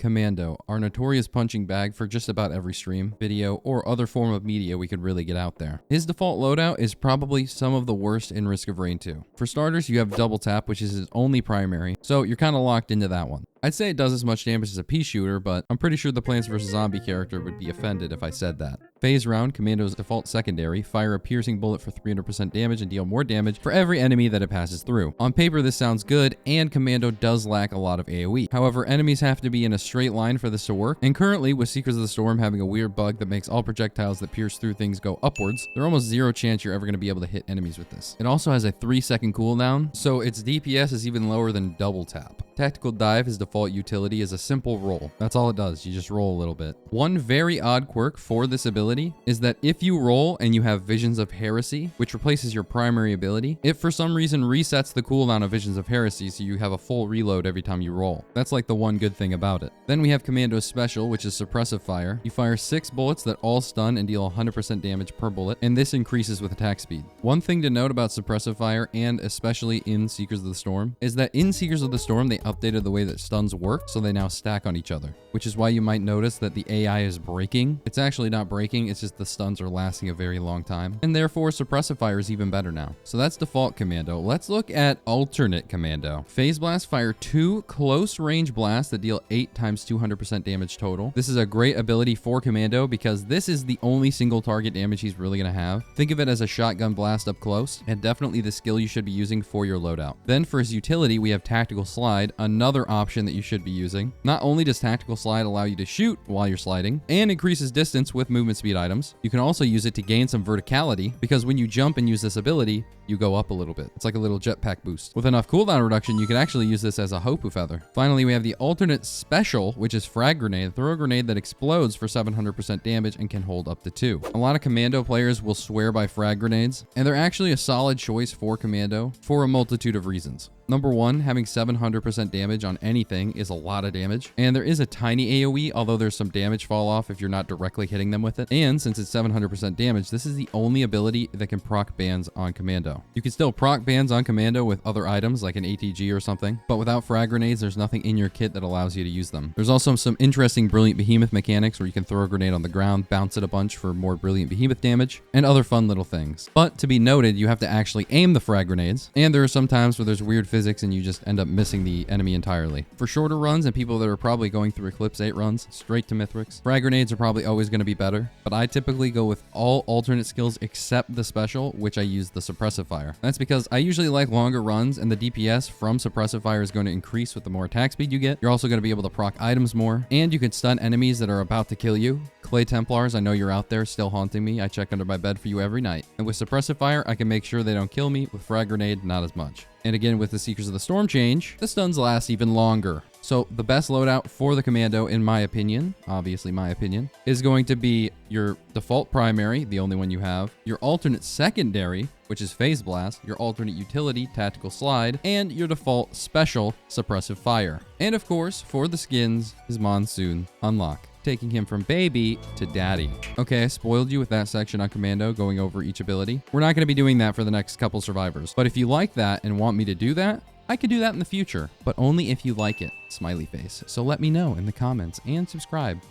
Commando, our notorious punching bag for just about every stream, video, or other form of media we could really get out there. His default loadout is probably some of the worst in Risk of Rain 2. For starters, you have double tap, which is his only primary, so you're kind of locked into that one. I'd say it does as much damage as a pea shooter, but I'm pretty sure the Plants vs. Zombie character would be offended if I said that. Phase round, Commando's default secondary, fire a piercing bullet for 300% damage and deal more damage for every enemy that it passes through. On paper, this sounds good, and Commando does lack a lot of AoE. However, enemies have to be in a straight line for this to work, and currently, with Seekers of the Storm having a weird bug that makes all projectiles that pierce through things go upwards, there's almost zero chance you're ever going to be able to hit enemies with this. It also has a 3-second cooldown, so its DPS is even lower than double tap. Tactical Dive, his default utility, is a simple roll. That's all it does. You just roll a little bit. One very odd quirk for this ability is that if you roll and you have Visions of Heresy, which replaces your primary ability, it for some reason resets the cooldown of Visions of Heresy, so you have a full reload every time you roll. That's like the one good thing about it. Then we have Commando's Special, which is Suppressive Fire. You fire 6 bullets that all stun and deal 100% damage per bullet, and this increases with attack speed. One thing to note about Suppressive Fire, and especially in Seekers of the Storm, is that in Seekers of the Storm, they updated the way that stuns work, so they now stack on each other, which is why you might notice that the AI is breaking. It's actually not breaking, it's just the stuns are lasting a very long time, and therefore Suppressive Fire is even better now. So that's default Commando. Let's look at alternate Commando. Phase Blast, fire 2 close range blasts that deal 8 times 200% damage total. This is a great ability for Commando because this is the only single target damage he's really going to have. Think of it as a shotgun blast up close, and definitely the skill you should be using for your loadout. Then for his utility, we have Tactical Slide, another option that you should be using. Not only does Tactical Slide allow you to shoot while you're sliding, and increases distance with movement speed items, you can also use it to gain some verticality, because when you jump and use this ability, you go up a little bit. It's like a little jetpack boost. With enough cooldown reduction, you can actually use this as a Hopu Feather. Finally, we have the alternate special, which is Frag Grenade. Throw a grenade that explodes for 700% damage and can hold up to 2. A lot of Commando players will swear by frag grenades, and they're actually a solid choice for Commando for a multitude of reasons. Number 1, having 700% damage on anything is a lot of damage, and there is a tiny AoE, although there's some damage fall off if you're not directly hitting them with it. And since it's 700% damage, this is the only ability that can proc bans on Commando. You can still proc bans on Commando with other items like an ATG or something, but without frag grenades, there's nothing in your kit that allows you to use them. There's also some interesting Brilliant Behemoth mechanics where you can throw a grenade on the ground, bounce it a bunch for more Brilliant Behemoth damage, and other fun little things. But to be noted, you have to actually aim the frag grenades, and there are some times where there's weird physics and you just end up missing the enemy entirely. For shorter runs and people that are probably going through Eclipse 8 runs straight to Mithrix, frag grenades are probably always going to be better, but I typically go with all alternate skills except the special, which I use the Suppressive Fire. That's because I usually like longer runs, and the DPS from Suppressive Fire is going to increase with the more attack speed you get. You're also going to be able to proc items more, and you can stun enemies that are about to kill you. Clay Templars, I know you're out there still haunting me. I check under my bed for you every night. And with Suppressive Fire, I can make sure they don't kill me. With Frag Grenade, not as much. And again, with the Seekers of the Storm change, the stuns last even longer. So the best loadout for the Commando, in my opinion, obviously my opinion, is going to be your default primary, the only one you have, your alternate secondary, which is Phase Blast, your alternate utility, Tactical Slide, and your default special, Suppressive Fire. And of course, for the skins, is Monsoon Unlock, taking him from baby to daddy. Okay, I spoiled you with that section on Commando, going over each ability. We're not going to be doing that for the next couple survivors, but if you like that and want me to do that, I could do that in the future, but only if you like it. Smiley face. So let me know in the comments and subscribe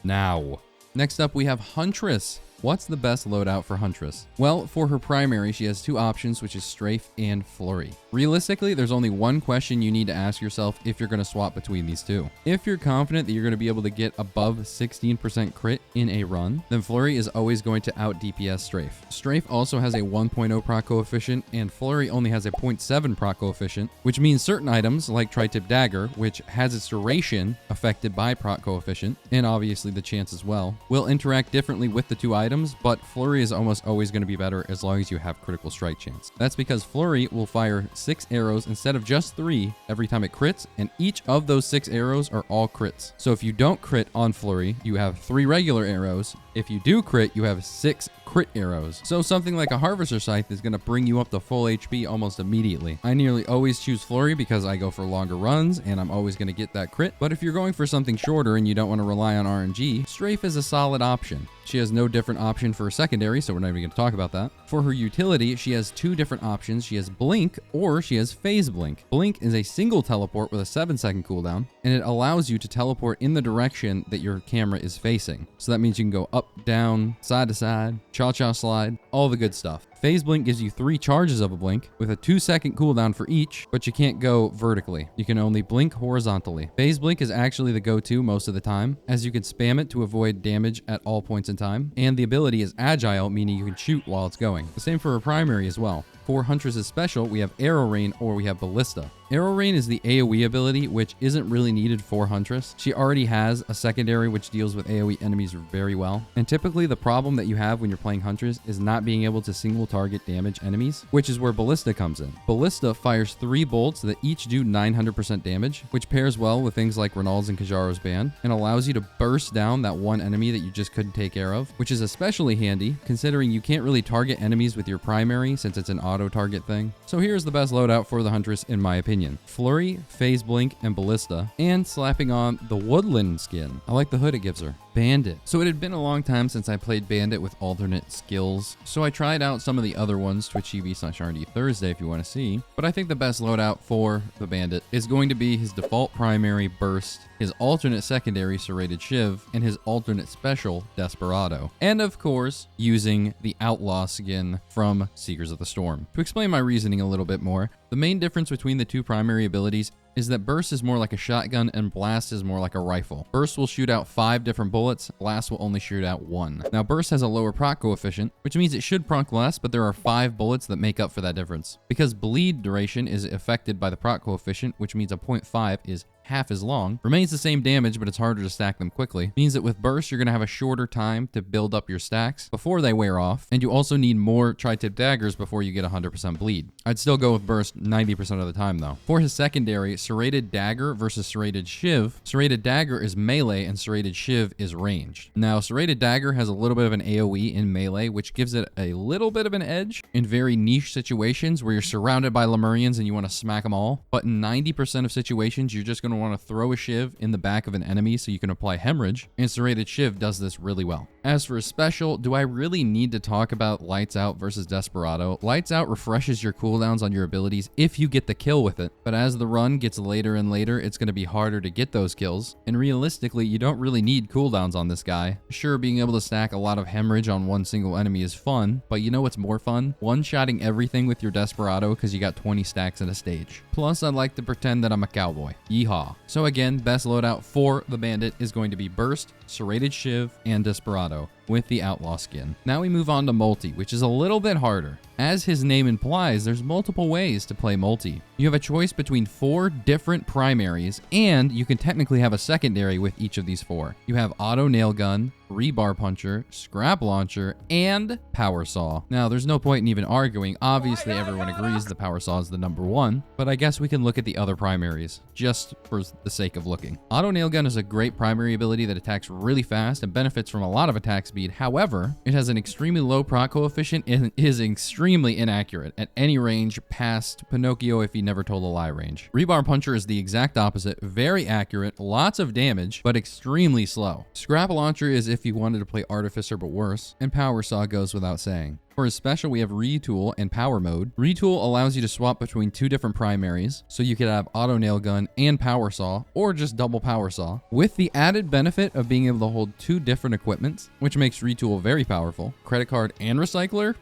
now. Next up, we have Huntress. What's the best loadout for Huntress? Well, for her primary, she has 2 options, which is Strafe and Flurry. Realistically, there's only one question you need to ask yourself if you're going to swap between these two. If you're confident that you're going to be able to get above 16% crit in a run, then Flurry is always going to out DPS Strafe. Strafe also has a 1.0 proc coefficient, and Flurry only has a 0.7 proc coefficient, which means certain items, like Tri-Tip Dagger, which has its duration affected by proc coefficient, and obviously the chance as well, will interact differently with the 2 items, but Flurry is almost always going to be better as long as you have critical strike chance. That's because Flurry will fire 6 arrows instead of just 3 every time it crits, and each of those 6 arrows are all crits. So if you don't crit on Flurry, you have 3 regular arrows, If you do crit, you have 6 crit arrows. So something like a Harvester Scythe is going to bring you up to full HP almost immediately. I nearly always choose Flurry because I go for longer runs and I'm always going to get that crit. But if you're going for something shorter and you don't want to rely on RNG, Strafe is a solid option. She has no different option for a secondary, so we're not even going to talk about that. For her utility, she has 2 different options. She has Blink or she has Phase Blink. Blink is a single teleport with a 7-second cooldown, and it allows you to teleport in the direction that your camera is facing. So that means you can go up, down, side to side, cha-cha slide, all the good stuff. Phase Blink gives you 3 charges of a blink with a 2-second cooldown for each, but you can't go vertically. You can only blink horizontally. Phase Blink is actually the go-to most of the time, as you can spam it to avoid damage at all points in time, and the ability is agile, meaning you can shoot while it's going. The same for a primary as well. For Huntress's special, we have Arrow Rain or we have Ballista. Arrow Rain is the AoE ability, which isn't really needed for Huntress. She already has a secondary which deals with AoE enemies very well. And typically the problem that you have when you're playing Huntress is not being able to single target damage enemies, which is where Ballista comes in. Ballista fires 3 bolts that each do 900% damage, which pairs well with things like Renald's and Kajaro's band, and allows you to burst down that one enemy that you just couldn't take care of, which is especially handy considering you can't really target enemies with your primary since it's an auto target thing. So here's the best loadout for the Huntress in my opinion. Flurry, Phase Blink, and Ballista, and slapping on the Woodland skin. I like the hood it gives her. Bandit. So it had been a long time since I played Bandit with alternate skills, so I tried out some of the other ones, twitch.tv/RND Thursday if you want to see, but I think the best loadout for the Bandit is going to be his default primary Burst, his alternate secondary Serrated Shiv, and his alternate special Desperado. And of course, using the Outlaw skin from Seekers of the Storm. To explain my reasoning a little bit more, the main difference between the 2 primary abilities is that Burst is more like a shotgun and Blast is more like a rifle. Burst will shoot out 5 different bullets, Blast will only shoot out 1. Now Burst has a lower proc coefficient, which means it should proc less, but there are 5 bullets that make up for that difference. Because bleed duration is affected by the proc coefficient, which means a 0.5 is half as long, remains the same damage, but it's harder to stack them quickly. Means that with Burst, you're going to have a shorter time to build up your stacks before they wear off, and you also need more tri-tip daggers before you get 100% bleed. I'd still go with Burst 90% of the time though. For his secondary, Serrated Dagger versus Serrated Shiv, Serrated Dagger is melee and Serrated Shiv is ranged. Now, Serrated Dagger has a little bit of an AoE in melee, which gives it a little bit of an edge in very niche situations where you're surrounded by Lemurians and you want to smack them all, but in 90% of situations, you're just going to want to throw a Shiv in the back of an enemy so you can apply Hemorrhage, and Serrated Shiv does this really well. As for a special, do I really need to talk about Lights Out versus Desperado? Lights Out refreshes your cooldowns on your abilities if you get the kill with it, but as the run gets later and later, it's going to be harder to get those kills, and realistically, you don't really need cooldowns on this guy. Sure, being able to stack a lot of Hemorrhage on one single enemy is fun, but you know what's more fun? One-shotting everything with your Desperado because you got 20 stacks in a stage. Plus, I like to pretend that I'm a cowboy. Yeehaw. So again, best loadout for the Bandit is going to be Burst, Serrated Shiv, and Desperado with the Outlaw skin. Now we move on to MUL-T, which is a little bit harder. As his name implies, there's multiple ways to play MUL-T. You have a choice between 4 different primaries, and you can technically have a secondary with each of these 4. You have Auto Nail Gun, Rebar Puncher, Scrap Launcher, and Power Saw. Now, there's no point in even arguing. Obviously, everyone agrees the Power Saw is the #1, but I guess we can look at the other primaries, just for the sake of looking. Auto Nail Gun is a great primary ability that attacks really fast and benefits from a lot of attack speed. However, it has an extremely low proc coefficient and is extremely inaccurate at any range past Pinocchio if he never told a lie range. Rebar Puncher is the exact opposite, very accurate, lots of damage, but extremely slow. Scrap Launcher is if you wanted to play Artificer but worse, and Power Saw goes without saying. For his special, we have Retool and Power Mode. Retool allows you to swap between 2 different primaries, so you could have Auto Nail Gun and Power Saw, or just double Power Saw, with the added benefit of being able to hold 2 different equipments, which makes Retool very powerful. Credit Card and Recycler?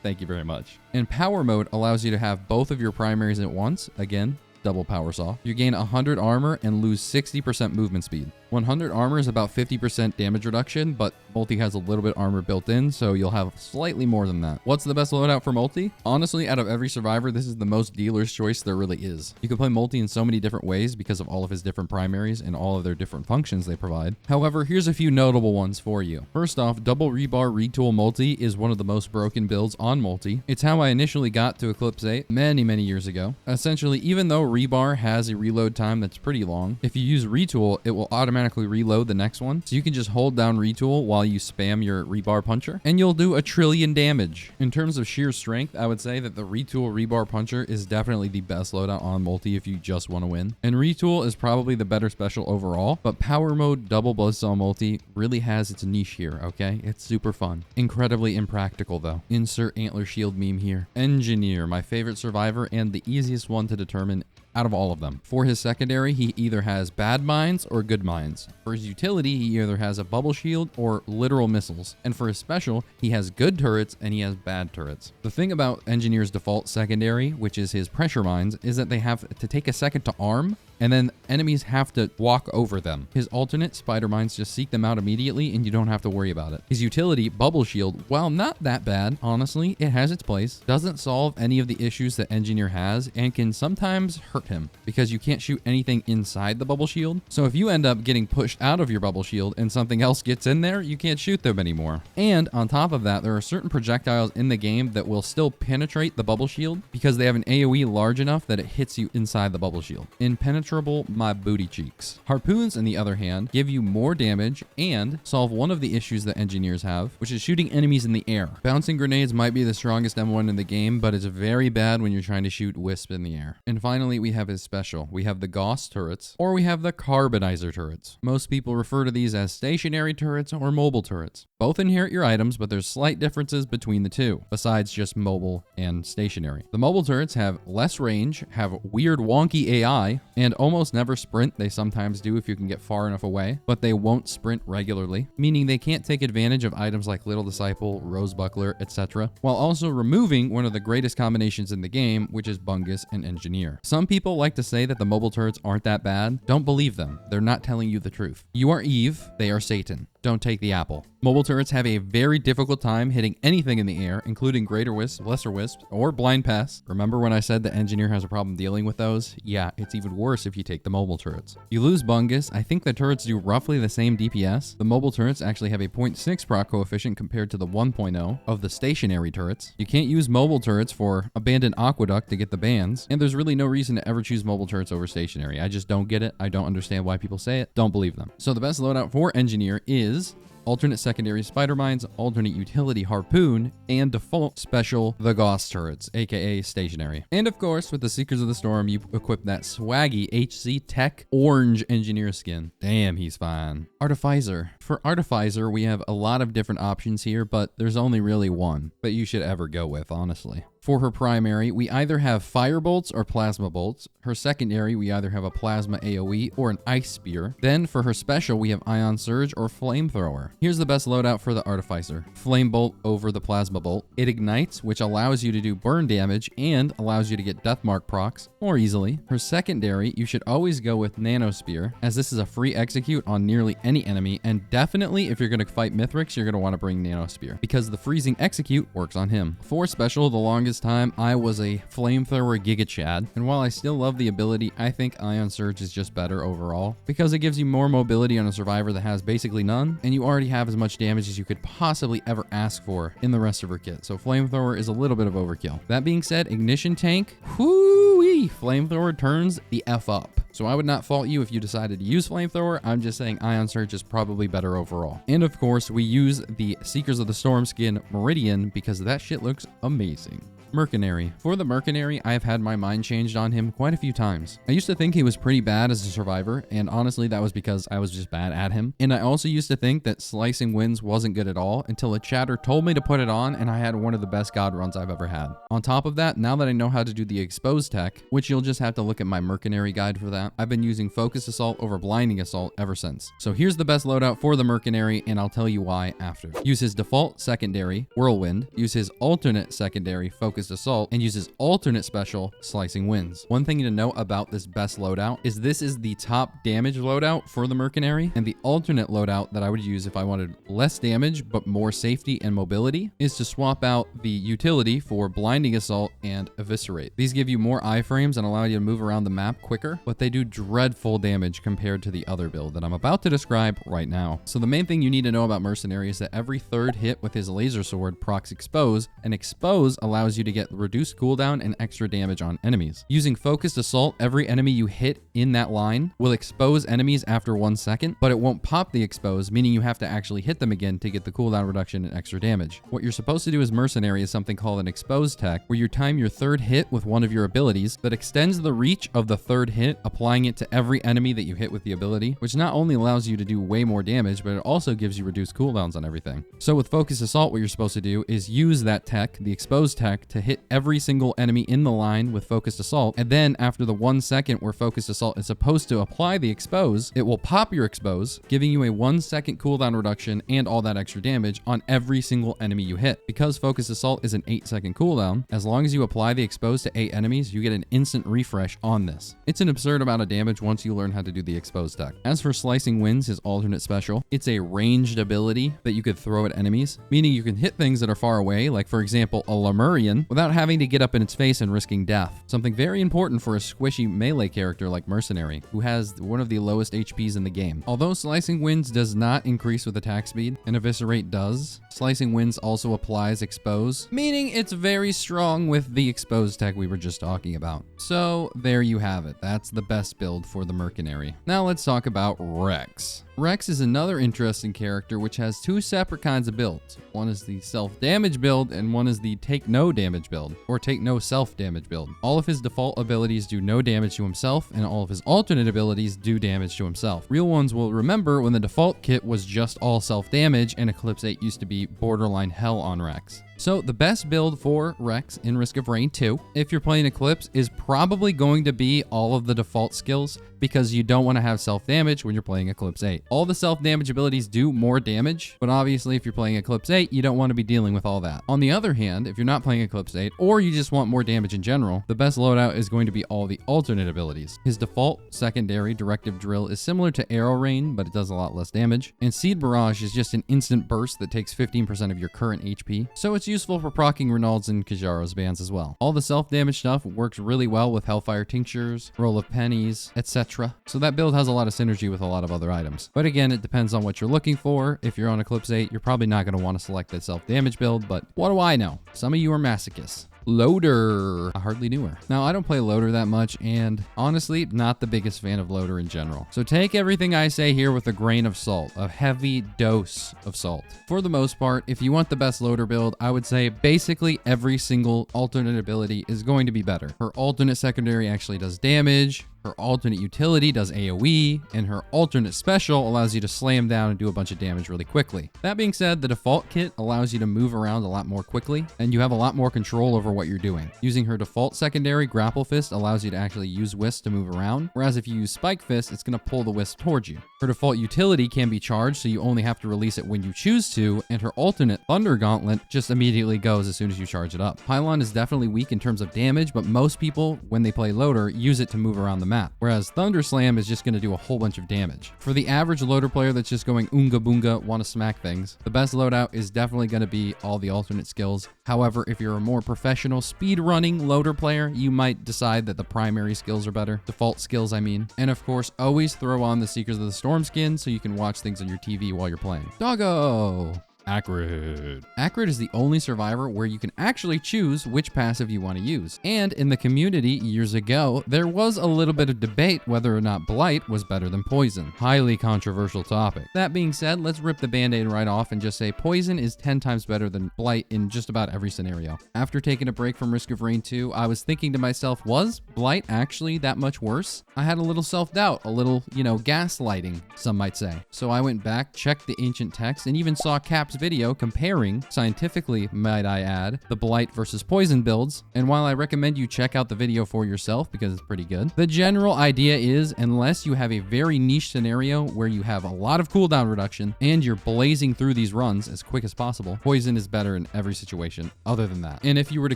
Thank you very much. And Power Mode allows you to have both of your primaries at once, again, double Power Saw. You gain 100 armor and lose 60% movement speed. 100 armor is about 50% damage reduction, but MUL-T has a little bit armor built in, so you'll have slightly more than that. What's the best loadout for MUL-T? Honestly, out of every survivor, this is the most dealer's choice there really is. You can play MUL-T in so many different ways because of all of his different primaries and all of their different functions they provide. However, here's a few notable ones for you. First off, double rebar retool MUL-T is one of the most broken builds on MUL-T. It's how I initially got to Eclipse 8 many years ago. Essentially, even though rebar has a reload time that's pretty long, if you use retool, it will automatically automatically reload the next one. So you can just hold down retool while you spam your rebar puncher, and you'll do 1 trillion damage. In terms of sheer strength, I would say that the retool rebar puncher is definitely the best loadout on multi if you just want to win. And retool is probably the better special overall, but power mode double buzzsaw multi really has its niche here, okay? It's super fun. Incredibly impractical though. Insert antler shield meme here. Engineer, my favorite survivor and the easiest one to determine out of all of them. For his secondary, he either has bad mines or good mines. For his utility, he either has a bubble shield or literal missiles. And for his special, he has good turrets and he has bad turrets. The thing about Engineer's default secondary, which is his pressure mines, is that they have to take a second to arm, and then enemies have to walk over them. His alternate, spider mines, just seek them out immediately and you don't have to worry about it. His utility, bubble shield, while not that bad, honestly, it has its place, doesn't solve any of the issues that Engineer has, and can sometimes hurt him because you can't shoot anything inside the bubble shield. So if you end up getting pushed out of your bubble shield and something else gets in there, you can't shoot them anymore. And on top of that, there are certain projectiles in the game that will still penetrate the bubble shield because they have an AoE large enough that it hits you inside the bubble shield. Impenetrable my booty cheeks. Harpoons, on the other hand, give you more damage and solve one of the issues that engineers have, which is shooting enemies in the air. Bouncing grenades might be the strongest M1 in the game, but it's very bad when you're trying to shoot wisp in the air. And finally, we have his special. We have the Gauss turrets, or we have the Carbonizer turrets. Most people refer to these as stationary turrets or mobile turrets. Both inherit your items, but there's slight differences between the two, besides just mobile and stationary. The mobile turrets have less range, have weird wonky AI, and almost never sprint. They sometimes do if you can get far enough away, but they won't sprint regularly, meaning they can't take advantage of items like Little Disciple, Rose Buckler, etc., while also removing one of the greatest combinations in the game, which is Bungus and Engineer. Some people like to say that the mobile turrets aren't that bad. Don't believe them. They're not telling you the truth. You are Eve, they are Satan. Don't take the apple. Mobile turrets have a very difficult time hitting anything in the air, including greater wisps, lesser wisps, or blind pests. Remember when I said the Engineer has a problem dealing with those? Yeah, it's even worse if you take the mobile turrets. You lose Bungus. I think the turrets do roughly the same DPS. The mobile turrets actually have a 0.6 proc coefficient compared to the 1.0 of the stationary turrets. You can't use mobile turrets for Abandoned Aqueduct to get the bans, and there's really no reason to ever choose mobile turrets over stationary. I just don't get it. I don't understand why people say it. Don't believe them. So the best loadout for Engineer is alternate secondary spider mines, alternate utility harpoon, and default special the Gauss turrets, aka stationary. And of course, with the Seekers of the Storm, you equip that swaggy HC Tech orange engineer skin. Damn, he's fine. Artificer. For Artificer, we have a lot of different options here, but there's only really one that you should ever go with, honestly. For her primary, we either have fire bolts or plasma bolts. Her secondary, we either have a plasma AoE or an ice spear. Then for her special, we have ion surge or flamethrower. Here's the best loadout for the Artificer. Flame bolt over the plasma bolt. It ignites, which allows you to do burn damage and allows you to get deathmark procs more easily. Her secondary, you should always go with nano spear, as this is a free execute on nearly any enemy, and definitely if you're going to fight Mithrix, you're going to want to bring nano spear because the freezing execute works on him. For special, the longest time I was a flamethrower Giga Chad, and while I still love the ability, I think Ion Surge is just better overall because it gives you more mobility on a survivor that has basically none, and you already have as much damage as you could possibly ever ask for in the rest of her kit. So flamethrower is a little bit of overkill. That being said, ignition tank, whoo-wee, flamethrower turns the F up. So I would not fault you if you decided to use flamethrower. I'm just saying Ion Surge is probably better overall. And of course, we use the Seekers of the Storm skin Meridian because that shit looks amazing. Mercenary. For the Mercenary, I have had my mind changed on him quite a few times. I used to think he was pretty bad as a survivor, and honestly that was because I was just bad at him. And I also used to think that slicing winds wasn't good at all until a chatter told me to put it on, and I had one of the best god runs I've ever had. On top of that, now that I know how to do the exposed tech, which you'll just have to look at my Mercenary guide for that, I've been using Focus Assault over Blinding Assault ever since. So here's the best loadout for the Mercenary, and I'll tell you why after. Use his default secondary, Whirlwind. Use his alternate secondary, Focus Assault, and uses alternate special Slicing Winds. One thing to know about this best loadout is this is the top damage loadout for the Mercenary, and the alternate loadout that I would use if I wanted less damage but more safety and mobility is to swap out the utility for Blinding Assault and Eviscerate. These give you more iframes and allow you to move around the map quicker, but they do dreadful damage compared to the other build that I'm about to describe right now. So the main thing you need to know about Mercenary is that every third hit with his laser sword procs Expose, and Expose allows you to get reduced cooldown and extra damage on enemies. Using Focused Assault, every enemy you hit in that line will expose enemies after 1 second, but it won't pop the expose, meaning you have to actually hit them again to get the cooldown reduction and extra damage. What you're supposed to do as Mercenary is something called an expose tech, where you time your third hit with one of your abilities that extends the reach of the third hit, applying it to every enemy that you hit with the ability, which not only allows you to do way more damage, but it also gives you reduced cooldowns on everything. So with Focused Assault, what you're supposed to do is use that tech, the expose tech, to hit every single enemy in the line with Focused Assault, and then after the 1 second where Focused Assault is supposed to apply the expose, it will pop your expose, giving you a 1 second cooldown reduction and all that extra damage on every single enemy you hit. Because Focused Assault is an 8-second cooldown, as long as you apply the expose to 8 enemies, you get an instant refresh on this. It's an absurd amount of damage once you learn how to do the expose tech. As for Slicing Winds, his alternate special, it's a ranged ability that you could throw at enemies, meaning you can hit things that are far away, like for example a Lemurian, without having to get up in its face and risking death. Something very important for a squishy melee character like Mercenary, who has one of the lowest HPs in the game. Although Slicing Winds does not increase with attack speed, and Eviscerate does, Slicing Winds also applies expose, meaning it's very strong with the expose tech we were just talking about. So there you have it. That's the best build for the Mercenary. Now let's talk about Rex. Rex is another interesting character which has two separate kinds of builds. One is the self-damage build and one is the take no damage build, or take no self-damage build. All of his default abilities do no damage to himself, and all of his alternate abilities do damage to himself. Real ones will remember when the default kit was just all self-damage and Eclipse 8 used to be borderline hell on Rex. So the best build for Rex in Risk of Rain 2, if you're playing Eclipse, is probably going to be all of the default skills, because you don't want to have self-damage when you're playing Eclipse 8. All the self-damage abilities do more damage, but obviously if you're playing Eclipse 8, you don't want to be dealing with all that. On the other hand, if you're not playing Eclipse 8, or you just want more damage in general, the best loadout is going to be all the alternate abilities. His default secondary Directive Drill is similar to Arrow Rain, but it does a lot less damage. And Seed Barrage is just an instant burst that takes 15% of your current HP, so it's useful for proccing Renault's and Kajaro's bands as well. All the self-damage stuff works really well with Hellfire Tinctures, Roll of Pennies, etc. So that build has a lot of synergy with a lot of other items. But again, it depends on what you're looking for. If you're on Eclipse 8, you're probably not going to want to select that self-damage build, but what do I know? Some of you are masochists. Loader. I hardly knew her. Now, I don't play Loader that much, and honestly, not the biggest fan of Loader in general. So take everything I say here with a grain of salt, a heavy dose of salt. For the most part, if you want the best Loader build, I would say basically every single alternate ability is going to be better. Her alternate secondary actually does damage. Her alternate utility does AoE, and her alternate special allows you to slam down and do a bunch of damage really quickly. That being said, the default kit allows you to move around a lot more quickly, and you have a lot more control over what you're doing. Using her default secondary, Grapple Fist, allows you to actually use Wisp to move around, whereas if you use Spike Fist, it's going to pull the Wisp towards you. Her default utility can be charged, so you only have to release it when you choose to, and her alternate Thunder Gauntlet just immediately goes as soon as you charge it up. Pylon is definitely weak in terms of damage, but most people, when they play Loader, use it to move around the map, whereas Thunder Slam is just going to do a whole bunch of damage. For the average Loader player that's just going Oonga Boonga, want to smack things, the best loadout is definitely going to be all the alternate skills. However, if you're a more professional speed-running Loader player, you might decide that the primary skills are better. Default skills, I mean. And of course, always throw on the Seekers of the Storm skin so you can watch things on your TV while you're playing. Doggo! Acrid. Acrid is the only survivor where you can actually choose which passive you want to use. And in the community years ago, there was a little bit of debate whether or not Blight was better than Poison. Highly controversial topic. That being said, let's rip the band-aid right off and just say Poison is 10 times better than Blight in just about every scenario. After taking a break from Risk of Rain 2, I was thinking to myself, was Blight actually that much worse? I had a little self-doubt, a little, gaslighting, some might say. So I went back, checked the ancient text, and even saw Cap's video comparing, scientifically might I add, the Blight versus Poison builds. And while I recommend you check out the video for yourself because it's pretty good, the general idea is, unless you have a very niche scenario where you have a lot of cooldown reduction and you're blazing through these runs as quick as possible, Poison is better in every situation other than that. And if you were to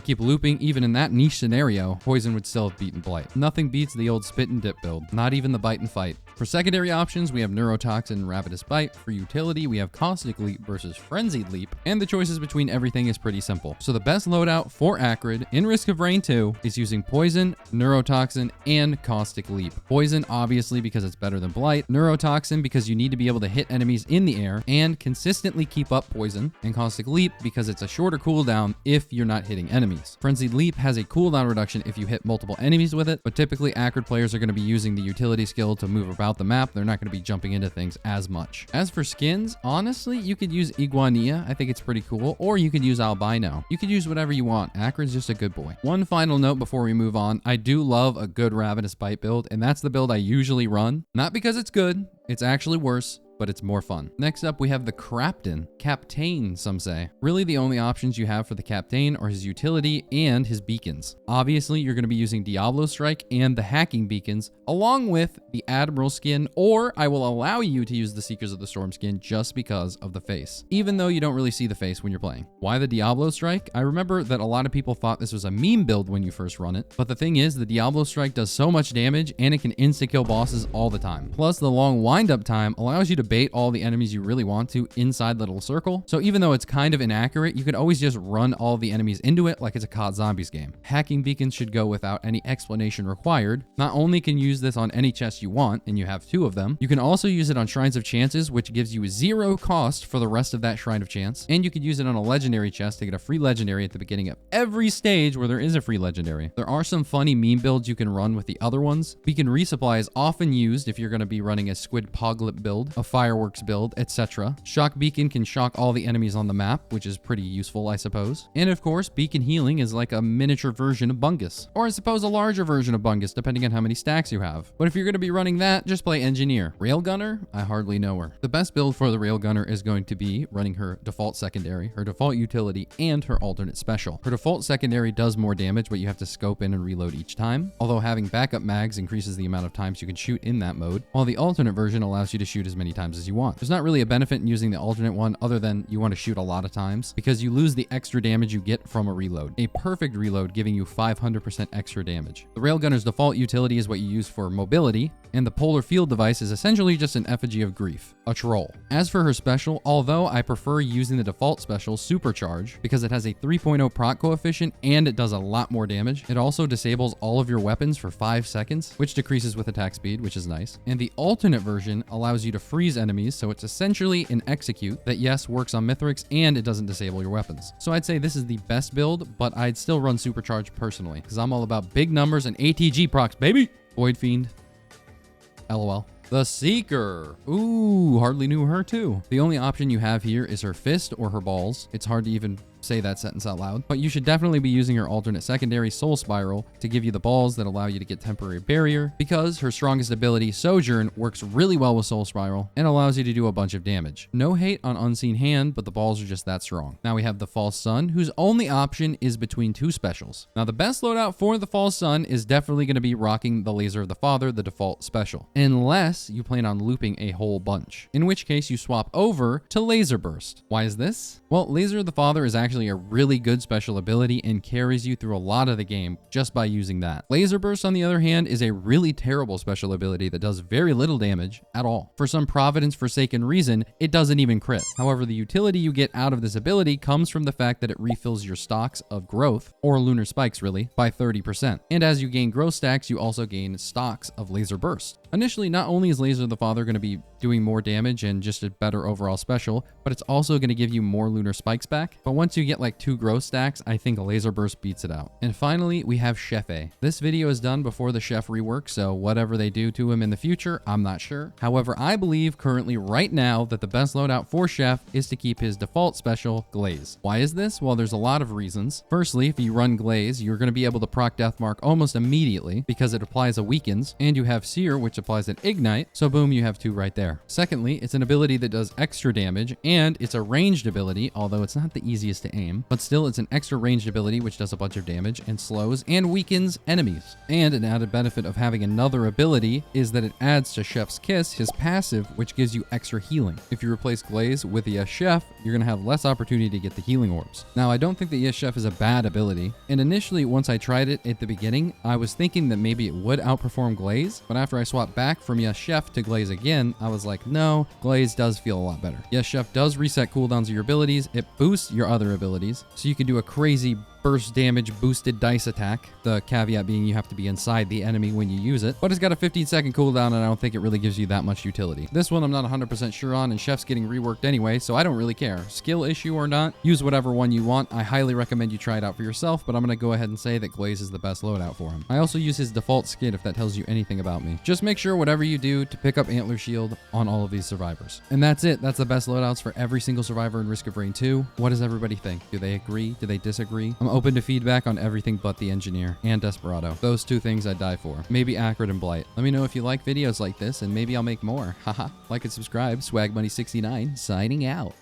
keep looping even in that niche scenario, Poison would still have beaten Blight. Nothing beats the old spit and dip build, not even the bite and fight. For secondary options, we have Neurotoxin and Ravenous Bite. For utility, we have Caustic Leap versus Frenzied Leap, and the choices between everything is pretty simple. So the best loadout for Acrid in Risk of Rain 2 is using Poison, Neurotoxin, and Caustic Leap. Poison, obviously, because it's better than Blight. Neurotoxin, because you need to be able to hit enemies in the air and consistently keep up poison. And Caustic Leap, because it's a shorter cooldown if you're not hitting enemies. Frenzied Leap has a cooldown reduction if you hit multiple enemies with it, but typically Acrid players are going to be using the utility skill to move about the map. They're not going to be jumping into things as much. As for skins, honestly, you could use Iguania. I think it's pretty cool. Or you could use Albino. You could use whatever you want. Acrid's just a good boy. One final note before we move on. I do love a good Ravenous Bite build, and that's the build I usually run. Not because it's good. It's actually worse, but it's more fun. Next up, we have the Captain, some say. Really, the only options you have for the Captain are his utility and his beacons. Obviously, you're going to be using Diablo Strike and the hacking beacons, along with the Admiral skin, or I will allow you to use the Seekers of the Storm skin just because of the face, even though you don't really see the face when you're playing. Why the Diablo Strike? I remember that a lot of people thought this was a meme build when you first run it, but the thing is, the Diablo Strike does so much damage and it can insta-kill bosses all the time. Plus, the long wind-up time allows you to bait all the enemies you really want to inside the little circle. So even though it's kind of inaccurate, you could always just run all the enemies into it like it's a COD Zombies game. Hacking beacons should go without any explanation required. Not only can you use this on any chest you want, and you have 2 of them, you can also use it on Shrines of Chances, which gives you 0 cost for the rest of that Shrine of Chance. And you could use it on a legendary chest to get a free legendary at the beginning of every stage where there is a free legendary. There are some funny meme builds you can run with the other ones. Beacon Resupply is often used if you're going to be running a Squid Poglet build, a Fireworks build, etc. Shock Beacon can shock all the enemies on the map, which is pretty useful, I suppose. And of course, Beacon Healing is like a miniature version of Bungus, or I suppose a larger version of Bungus, depending on how many stacks you have. But if you're going to be running that, just play Engineer. Railgunner? I hardly know her. The best build for the Railgunner is going to be running her default secondary, her default utility, and her alternate special. Her default secondary does more damage, but you have to scope in and reload each time, although having backup mags increases the amount of times you can shoot in that mode, while the alternate version allows you to shoot as many times as you want. There's not really a benefit in using the alternate one other than you want to shoot a lot of times because you lose the extra damage you get from a reload. A perfect reload giving you 500% extra damage. The Railgunner's default utility is what you use for mobility, and the Polar Field device is essentially just an effigy of grief, a troll. As for her special, although I prefer using the default special, Supercharge, because it has a 3.0 proc coefficient and it does a lot more damage, it also disables all of your weapons for 5 seconds, which decreases with attack speed, which is nice. And the alternate version allows you to freeze enemies, so it's essentially an execute that, yes, works on Mithrix and it doesn't disable your weapons. So I'd say this is the best build, but I'd still run Supercharge personally, because I'm all about big numbers and ATG procs, baby! Void Fiend. LOL. The Seeker. Ooh, hardly knew her too. The only option you have here is her fist or her balls. It's hard to even say that sentence out loud, but you should definitely be using her alternate secondary, Soul Spiral, to give you the balls that allow you to get temporary barrier, because her strongest ability, Sojourn, works really well with Soul Spiral and allows you to do a bunch of damage. No hate on Unseen Hand, but the balls are just that strong. Now we have the False Sun, whose only option is between 2 specials. Now the best loadout for the False Sun is definitely going to be rocking the Laser of the Father, the default special, unless you plan on looping a whole bunch, in which case you swap over to Laser Burst. Why is this? Well, Laser of the Father is actually a really good special ability and carries you through a lot of the game just by using that. Laser Burst, on the other hand, is a really terrible special ability that does very little damage at all. For some Providence-forsaken reason, it doesn't even crit. However, the utility you get out of this ability comes from the fact that it refills your stocks of growth, or lunar spikes really, by 30%. And as you gain growth stacks, you also gain stocks of Laser Burst. Initially, not only is Laser of the Father going to be doing more damage and just a better overall special, but it's also going to give you more lunar spikes back. But once you get like 2 growth stacks, I think Laser Burst beats it out. And finally, we have Chef A. This video is done before the Chef rework, so whatever they do to him in the future, I'm not sure. However, I believe currently right now that the best loadout for Chef is to keep his default special, Glaze. Why is this? Well, there's a lot of reasons. Firstly, if you run Glaze, you're going to be able to proc Deathmark almost immediately because it applies a weakens, and you have Seer, which applies an Ignite, so boom, you have 2 right there. Secondly, it's an ability that does extra damage, and it's a ranged ability, although it's not the easiest to to aim, but still it's an extra ranged ability which does a bunch of damage and slows and weakens enemies. And an added benefit of having another ability is that it adds to Chef's Kiss, his passive, which gives you extra healing. If you replace Glaze with the Yes Chef, you're going to have less opportunity to get the healing orbs. Now, I don't think the Yes Chef is a bad ability, and initially once I tried it at the beginning, I was thinking that maybe it would outperform Glaze, but after I swapped back from Yes Chef to Glaze again, I was like, no, Glaze does feel a lot better. Yes Chef does reset cooldowns of your abilities, it boosts your other abilities, so you can do a crazy burst damage boosted dice attack, the caveat being you have to be inside the enemy when you use it, but it's got a 15-second cooldown and I don't think it really gives you that much utility. This one I'm not 100% sure on, and Chef's getting reworked anyway, so I don't really care. Skill issue or not, use whatever one you want. I highly recommend you try it out for yourself, but I'm going to go ahead and say that Glaze is the best loadout for him. I also use his default skin if that tells you anything about me. Just make sure whatever you do to pick up Antler Shield on all of these survivors. And that's it. That's the best loadouts for every single survivor in Risk of Rain 2. What does everybody think? Do they agree? Do they disagree? I'm open to feedback on everything but the Engineer and Desperado. Those two things I'd die for. Maybe Acrid and Blight. Let me know if you like videos like this and maybe I'll make more. Haha. Like and subscribe. Swagmoney69 signing out.